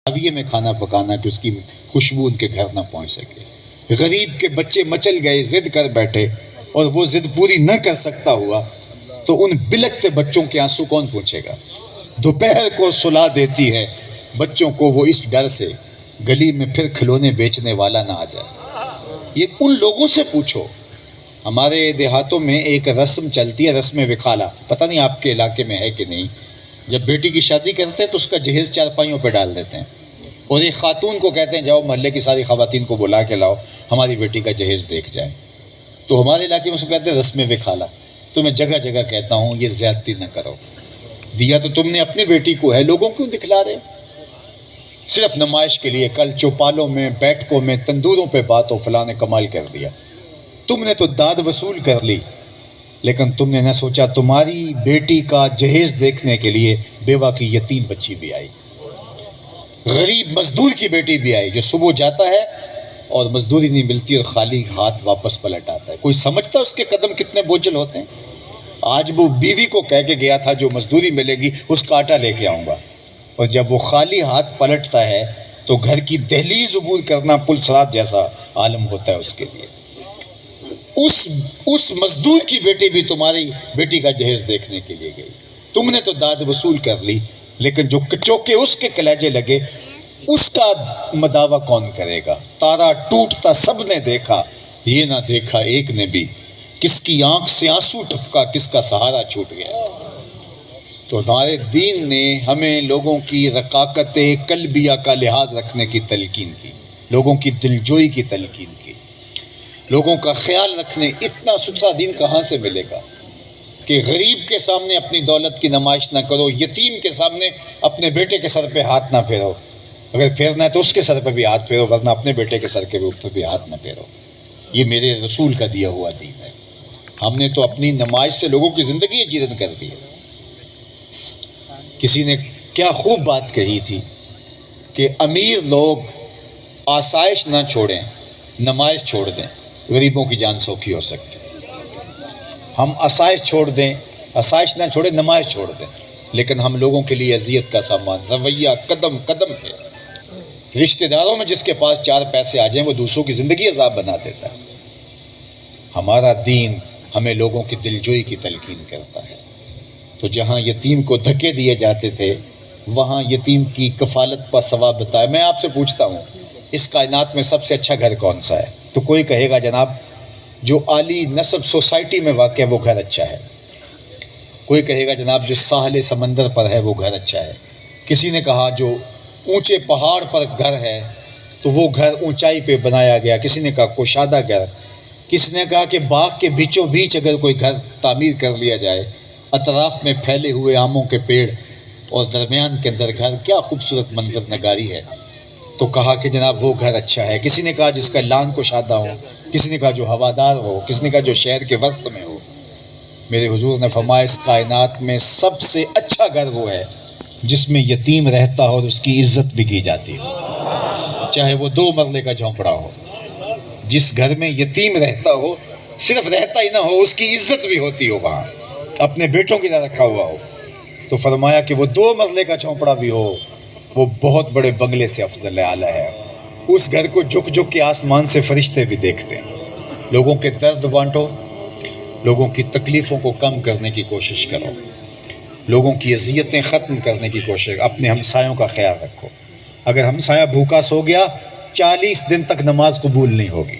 زاویے میں کھانا پکانا کہ اس کی خوشبو ان کے گھر نہ پہنچ سکے۔ غریب کے بچے مچل گئے، ضد کر بیٹھے، اور وہ ضد پوری نہ کر سکتا ہوا تو ان بلکتے بچوں کے آنسو کون پوچھے گا؟ دوپہر کو سلا دیتی ہے بچوں کو وہ اس ڈر سے گلی میں پھر کھلونے بیچنے والا نہ آ جائے۔ یہ ان لوگوں سے پوچھو۔ ہمارے دیہاتوں میں ایک رسم چلتی ہے، رسم وکھالا، پتہ نہیں آپ کے علاقے میں ہے کہ نہیں۔ جب بیٹی کی شادی کرتے ہیں تو اس کا جہیز چارپائیوں پہ ڈال دیتے ہیں، اور ایک خاتون کو کہتے ہیں جاؤ محلے کی ساری خواتین کو بلا کے لاؤ، ہماری بیٹی کا جہیز دیکھ جائے۔ تو ہمارے علاقے میں اس کو کہتے ہیں رسم وکھالا۔ تو میں جگہ جگہ کہتا ہوں یہ زیادتی نہ کرو، دیا تو تم نے اپنی بیٹی کو ہے، لوگوں کیوں دکھلا رہے؟ صرف نمائش کے لیے کل چوپالوں میں، بیٹھکوں میں، تندوروں پہ بات ہو فلاں نے کمال کر دیا۔ تم نے تو داد وصول کر لی، لیکن تم نے نہ سوچا تمہاری بیٹی کا جہیز دیکھنے کے لیے بیوہ کی یتیم بچی بھی آئی، غریب مزدور کی بیٹی بھی آئی، جو صبح جاتا ہے اور مزدوری نہیں ملتی اور خالی ہاتھ واپس پلٹ آتا ہے۔ کوئی سمجھتا اس کے قدم کتنے بوجھل ہوتے ہیں؟ آج وہ بیوی کو کہہ کے گیا تھا جو مزدوری ملے گی اس کا آٹا لے کے آؤں گا، اور جب وہ خالی ہاتھ پلٹتا ہے تو گھر کی دہلیز عبور کرنا پل صراط جیسا عالم ہوتا ہے اس کے لیے۔ اس مزدور کی بیٹی بھی تمہاری بیٹی کا جہیز دیکھنے کے لیے گئی۔ تم نے تو داد وصول کر لی، لیکن جو کچوکے اس کے کلیجے لگے اس کا مداوع کون کرے گا؟ تارا ٹوٹتا سب نے دیکھا، یہ نہ دیکھا ایک نے بھی، کس کی آنکھ سے آنسو ٹپکا، کس کا سہارا چھوٹ گیا۔ تو ہمارے دین نے ہمیں لوگوں کی رقاقت قلبیہ کا لحاظ رکھنے کی تلقین کی، لوگوں کی دلجوئی کی تلقین کی، لوگوں کا خیال رکھنے۔ اتنا ستھرا دین کہاں سے ملے گا کہ غریب کے سامنے اپنی دولت کی نمائش نہ کرو، یتیم کے سامنے اپنے بیٹے کے سر پہ ہاتھ نہ پھیرو، اگر پھیرنا ہے تو اس کے سر پہ بھی ہاتھ پھیرو، ورنہ اپنے بیٹے کے سر کے اوپر بھی ہاتھ نہ پھیرو۔ یہ میرے رسول کا دیا ہوا دین ہے۔ ہم نے تو اپنی نمائش سے لوگوں کی زندگی جیرن کر دی ہے۔ کسی نے کیا خوب بات کہی تھی کہ امیر لوگ آسائش نہ چھوڑیں، نمائش چھوڑ دیں، غریبوں کی جان سوکھی ہو سکتی ہے۔ ہم آسائش چھوڑ دیں، آسائش نہ چھوڑیں، نمائش چھوڑ دیں، لیکن ہم لوگوں کے لیے اذیت کا سامان، رویہ قدم قدم پہ۔ رشتہ داروں میں جس کے پاس 4 پیسے آ جائیں وہ دوسروں کی زندگی عذاب بنا دیتا ہے۔ ہمارا دین ہمیں لوگوں کی دلجوئی کی تلقین کرتا ہے۔ تو جہاں یتیم کو دھکے دیے جاتے تھے وہاں یتیم کی کفالت پر ثواب بتایا۔ میں آپ سے پوچھتا ہوں اس کائنات میں سب سے اچھا گھر کون سا ہے؟ تو کوئی کہے گا جناب جو عالی نسب سوسائٹی میں واقع ہے وہ گھر اچھا ہے، کوئی کہے گا جناب جو ساحل سمندر پر ہے وہ گھر اچھا ہے، کسی نے کہا جو اونچے پہاڑ پر گھر ہے تو وہ گھر اونچائی پہ بنایا گیا، کسی نے کہا کوشادہ گھر، کسی نے کہا کہ باغ کے بیچوں بیچ اگر کوئی گھر تعمیر کر لیا جائے، اطراف میں پھیلے ہوئے آموں کے پیڑ اور درمیان کے اندر گھر، کیا خوبصورت منظر نگاری ہے۔ تو کہا کہ جناب وہ گھر اچھا ہے، کسی نے کہا جس کا لان کشادہ ہو، کسی نے کہا جو ہوادار ہو، کسی نے کہا جو شہر کے وسط میں ہو۔ میرے حضور نے فرمایا اس کائنات میں سب سے اچھا گھر وہ ہے جس میں یتیم رہتا ہو اور اس کی عزت بھی کی جاتی ہو، چاہے وہ 2 مرلے کا جھونپڑا ہو۔ جس گھر میں یتیم رہتا ہو، صرف رہتا ہی نہ ہو، اس کی عزت بھی ہوتی ہو، وہاں اپنے بیٹوں کی طرح رکھا ہوا ہو، تو فرمایا کہ وہ 2 مرلے کا جھونپڑا بھی ہو وہ بہت بڑے بنگلے سے افضل اعلیٰ ہے۔ اس گھر کو جھک جھک کے آسمان سے فرشتے بھی دیکھتے ہیں۔ لوگوں کے درد بانٹو، لوگوں کی تکلیفوں کو کم کرنے کی کوشش کرو، لوگوں کی اذیتیں ختم کرنے کی کوشش، اپنے ہمسایوں کا خیال رکھو۔ اگر ہمسایہ بھوکا سو گیا 40 دن تک نماز قبول نہیں ہوگی۔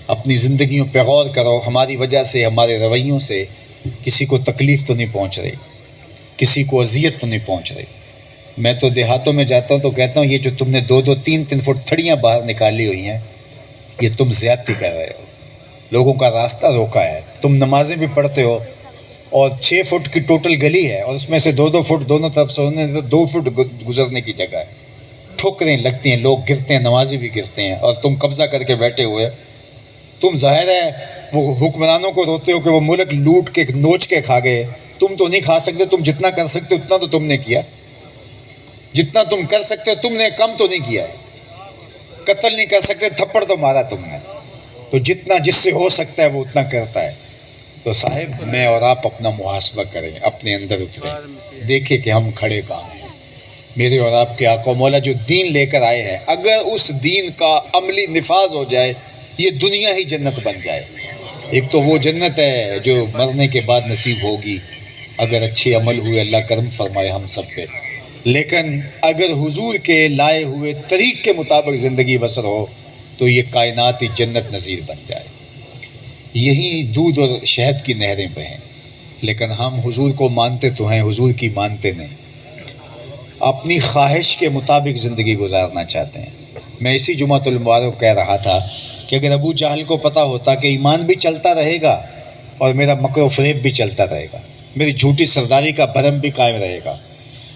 اپنی زندگیوں پہ غور کرو، ہماری وجہ سے، ہمارے رویوں سے کسی کو تکلیف تو نہیں پہنچ رہی، کسی کو اذیت تو نہیں پہنچ رہی۔ میں تو دیہاتوں میں جاتا ہوں تو کہتا ہوں یہ جو تم نے 2-2 3-3 فٹ تھڑیاں باہر نکالی ہوئی ہیں یہ تم زیادتی کر رہے ہو، لوگوں کا راستہ روکا ہے۔ تم نمازیں بھی پڑھتے ہو اور 6 فٹ کی ٹوٹل گلی ہے اور اس میں سے 2-2 فٹ دونوں طرف سے ہونے تو 2 فٹ گزرنے کی جگہ ہے، ٹھوکریں لگتی ہیں، لوگ گرتے ہیں، نمازی بھی گرتے ہیں، اور تم قبضہ کر کے بیٹھے ہوئے۔ تم ظاہر ہے وہ حکمرانوں کو روتے ہو کہ وہ ملک لوٹ کے نوچ کے کھا گئے، تم تو نہیں کھا سکتے، تم جتنا کر سکتے اتنا تو تم نے کیا، جتنا تم کر سکتے تم نے کم تو نہیں کیا، قتل نہیں کر سکتے، تھپڑ تو مارا تم نے، تو جتنا جس سے ہو سکتا ہے وہ اتنا کرتا ہے۔ تو صاحب میں اور آپ اپنا محاسبہ کریں، اپنے اندر اتریں، دیکھیں کہ ہم کھڑے کہاں ہیں۔ میرے اور آپ کے آقا مولا جو دین لے کر آئے ہیں، اگر اس دین کا عملی نفاذ ہو جائے یہ دنیا ہی جنت بن جائے۔ ایک تو وہ جنت ہے جو مرنے کے بعد نصیب ہوگی اگر اچھے عمل ہوئے، اللہ کرم فرمائے ہم سب پہ، لیکن اگر حضور کے لائے ہوئے طریق کے مطابق زندگی بسر ہو تو یہ کائناتی جنت نظیر بن جائے۔ یہی دودھ اور شہد کی نہریں بہیں، لیکن ہم حضور کو مانتے تو ہیں، حضور کی مانتے نہیں، اپنی خواہش کے مطابق زندگی گزارنا چاہتے ہیں۔ میں اسی جمعۃ المبارک کہہ رہا تھا کہ اگر ابو جہل کو پتہ ہوتا کہ ایمان بھی چلتا رہے گا اور میرا مکر و فریب بھی چلتا رہے گا، میری جھوٹی سرداری کا بھرم بھی قائم رہے گا،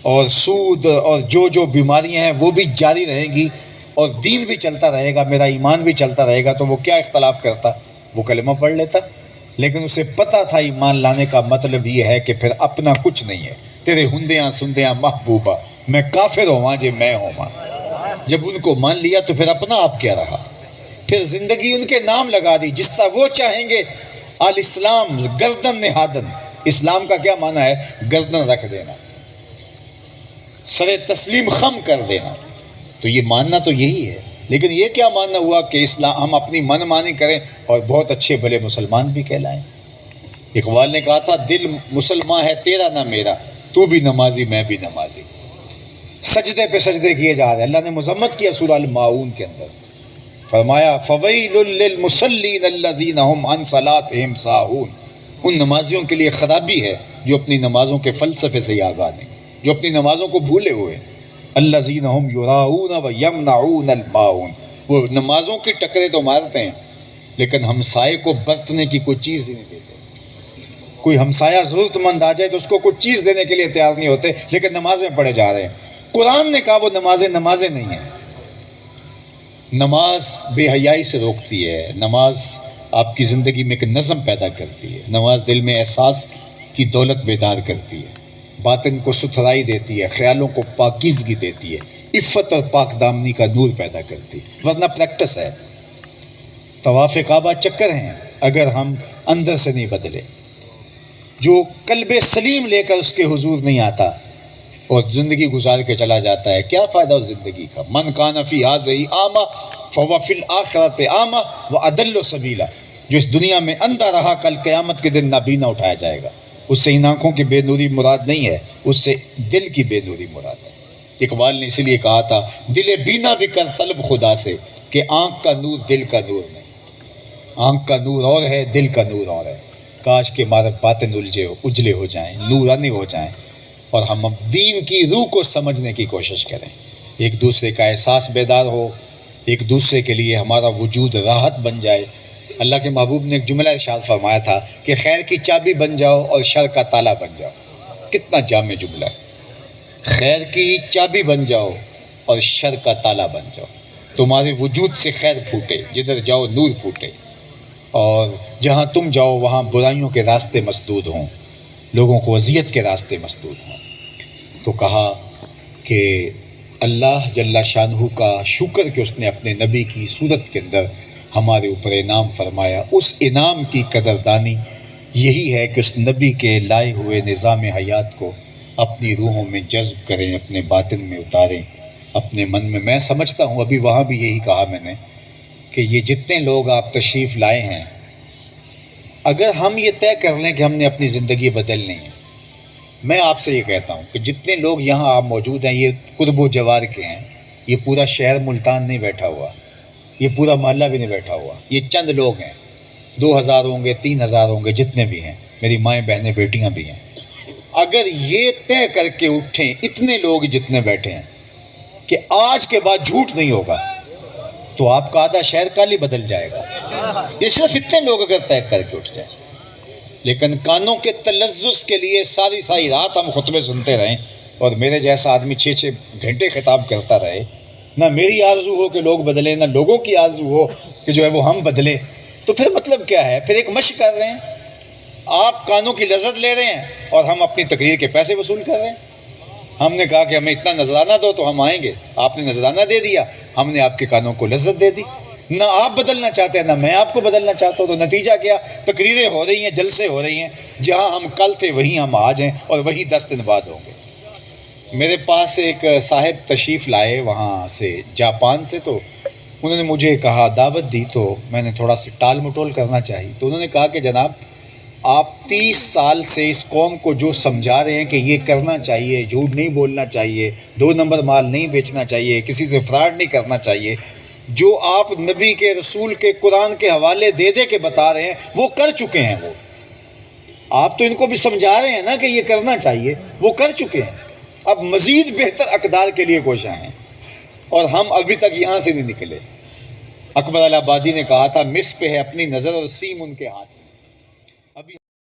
اور سود اور جو بیماریاں ہیں وہ بھی جاری رہیں گی، اور دین بھی چلتا رہے گا، میرا ایمان بھی چلتا رہے گا، تو وہ کیا اختلاف کرتا؟ وہ کلمہ پڑھ لیتا۔ لیکن اسے پتہ تھا ایمان لانے کا مطلب یہ ہے کہ پھر اپنا کچھ نہیں ہے، تیرے ہندیاں سندیاں محبوبہ، میں کافر ہوا جے میں ہوا۔ جب ان کو مان لیا تو پھر اپنا آپ کیا رہا؟ پھر زندگی ان کے نام لگا دی جس طرح وہ چاہیں گے۔ الاسلام گردن نہادن، اسلام کا کیا معنی ہے؟ گردن رکھ دینا، سر تسلیم خم کر دینا۔ تو یہ ماننا تو یہی ہے، لیکن یہ کیا ماننا ہوا کہ اسلام ہم اپنی من مانی کریں اور بہت اچھے بھلے مسلمان بھی کہلائیں۔ اقبال نے کہا تھا دل مسلمان ہے تیرا نہ میرا، تو بھی نمازی میں بھی نمازی۔ سجدے پہ سجدے کیے جا رہے ہیں۔ اللہ نے مذمت کیا سورہ الماعون کے اندر، فرمایا فویل للمصلین الذین هم عن صلاتهم ساہون۔ ان نمازیوں کے لیے خرابی ہے جو اپنی نمازوں کے فلسفے سے آگاہ نہیں، جو اپنی نمازوں کو بھولے ہوئے۔ الذین هم یراؤون ویمنعون الماعون، وہ نمازوں کی ٹکرے تو مارتے ہیں لیکن ہمسائے کو برتنے کی کوئی چیز ہی نہیں دیتے۔ کوئی ہمسایہ ضرورت مند آ جائے تو اس کو کچھ چیز دینے کے لیے تیار نہیں ہوتے، لیکن نمازیں پڑھے جا رہے ہیں۔ قرآن نے کہا وہ نمازیں نہیں ہیں۔ نماز بے حیائی سے روکتی ہے، نماز آپ کی زندگی میں ایک نظم پیدا کرتی ہے، نماز دل میں احساس کی دولت بیدار کرتی ہے، باطن کو ستھرائی دیتی ہے، خیالوں کو پاکیزگی دیتی ہے، عفت اور پاک دامنی کا نور پیدا کرتی ہے۔ ورنہ پریکٹس ہے، طواف کعبہ چکر ہیں اگر ہم اندر سے نہیں بدلے۔ جو قلب سلیم لے کر اس کے حضور نہیں آتا اور زندگی گزار کے چلا جاتا ہے، کیا فائدہ اس زندگی کا؟ من کان فی ھذہ اعمی فہو فی الآخرۃ اعمی واضل سبیلا۔ جو اس دنیا میں اندھا رہا کل قیامت کے دن نابینا اٹھایا جائے گا۔ اس سے ان آنکھوں کی بے نوری مراد نہیں ہے، اس سے دل کی بے نوری مراد ہے۔ اقبال نے اسی لیے کہا تھا دل بینا بھی کر طلب خدا سے، کہ آنکھ کا نور دل کا نور نہیں۔ آنکھ کا نور اور ہے، دل کا نور اور ہے۔ کاش کے مارے باطن اجلے ہو جائیں، نورانی ہو جائیں، اور ہم دین کی روح کو سمجھنے کی کوشش کریں، ایک دوسرے کا احساس بیدار ہو، ایک دوسرے کے لیے ہمارا وجود راحت بن جائے۔ اللہ کے محبوب نے ایک جملہ ارشاد فرمایا تھا کہ خیر کی چابی بن جاؤ اور شر کا تالا بن جاؤ۔ کتنا جامع جملہ ہے، خیر کی چابی بن جاؤ اور شر کا تالا بن جاؤ۔ تمہارے وجود سے خیر پھوٹے، جدھر جاؤ نور پھوٹے، اور جہاں تم جاؤ وہاں برائیوں کے راستے مسدود ہوں، لوگوں کو اذیت کے راستے مسدود ہوں۔ تو کہا کہ اللہ جل شانہ کا شکر کہ اس نے اپنے نبی کی صورت کے اندر ہمارے اوپر انعام فرمایا۔ اس انعام کی قدردانی یہی ہے کہ اس نبی کے لائے ہوئے نظام حیات کو اپنی روحوں میں جذب کریں، اپنے باطن میں اتاریں، اپنے من میں۔ میں سمجھتا ہوں ابھی وہاں بھی یہی کہا میں نے کہ یہ جتنے لوگ آپ تشریف لائے ہیں، اگر ہم یہ طے کر لیں کہ ہم نے اپنی زندگی بدلنی ہے، میں آپ سے یہ کہتا ہوں کہ جتنے لوگ یہاں آپ موجود ہیں یہ قرب و جوار کے ہیں، یہ پورا شہر ملتان نہیں بیٹھا ہوا، یہ پورا محلہ بھی نہیں بیٹھا ہوا، یہ چند لوگ ہیں، 2000 ہوں گے، 3000 ہوں گے، جتنے بھی ہیں، میری مائیں بہنیں بیٹیاں بھی ہیں۔ اگر یہ طے کر کے اٹھیں اتنے لوگ جتنے بیٹھے ہیں کہ آج کے بعد جھوٹ نہیں ہوگا، تو آپ کا آدھا شہر کل ہی بدل جائے گا۔ یہ صرف اتنے لوگ اگر طے کر کے اٹھ جائیں، لیکن کانوں کے تلذذ کے لیے ساری رات ہم خطبے سنتے رہیں اور میرے جیسا آدمی 6 گھنٹے خطاب کرتا رہے، نہ میری آرزو ہو کہ لوگ بدلیں، نہ لوگوں کی آرزو ہو کہ جو ہے وہ ہم بدلیں، تو پھر مطلب کیا ہے؟ پھر ایک مشق کر رہے ہیں، آپ کانوں کی لذت لے رہے ہیں اور ہم اپنی تقریر کے پیسے وصول کر رہے ہیں۔ ہم نے کہا کہ ہمیں اتنا نذرانہ دو تو ہم آئیں گے، آپ نے نذرانہ دے دیا، ہم نے آپ کے کانوں کو لذت دے دی۔ نہ آپ بدلنا چاہتے ہیں، نہ میں آپ کو بدلنا چاہتا ہوں، تو نتیجہ کیا؟ تقریریں ہو رہی ہیں، جلسے ہو رہی ہیں، جہاں ہم کل تھے وہیں ہم آج ہیں اور وہیں 10 دن بعد ہوں گے۔ میرے پاس ایک صاحب تشریف لائے وہاں سے جاپان سے، تو انہوں نے مجھے کہا، دعوت دی، تو میں نے تھوڑا سا ٹال مٹول کرنا چاہی. تو انہوں نے کہا کہ جناب آپ 30 سال سے اس قوم کو جو سمجھا رہے ہیں کہ یہ کرنا چاہیے، جھوٹ نہیں بولنا چاہیے، 2 نمبر مال نہیں بیچنا چاہیے، کسی سے فراڈ نہیں کرنا چاہیے، جو آپ نبی کے رسول کے قرآن کے حوالے دے دے کے بتا رہے ہیں وہ کر چکے ہیں. وہ آپ تو ان کو بھی سمجھا رہے ہیں نا کہ یہ کرنا چاہیے، وہ کر چکے ہیں. اب مزید بہتر اقدار کے لیے کوشاں ہیں، اور ہم ابھی تک یہاں سے نہیں نکلے. اکبر آبادی نے کہا تھا، مصر پہ ہے اپنی نظر اور سیم ان کے ہاتھ.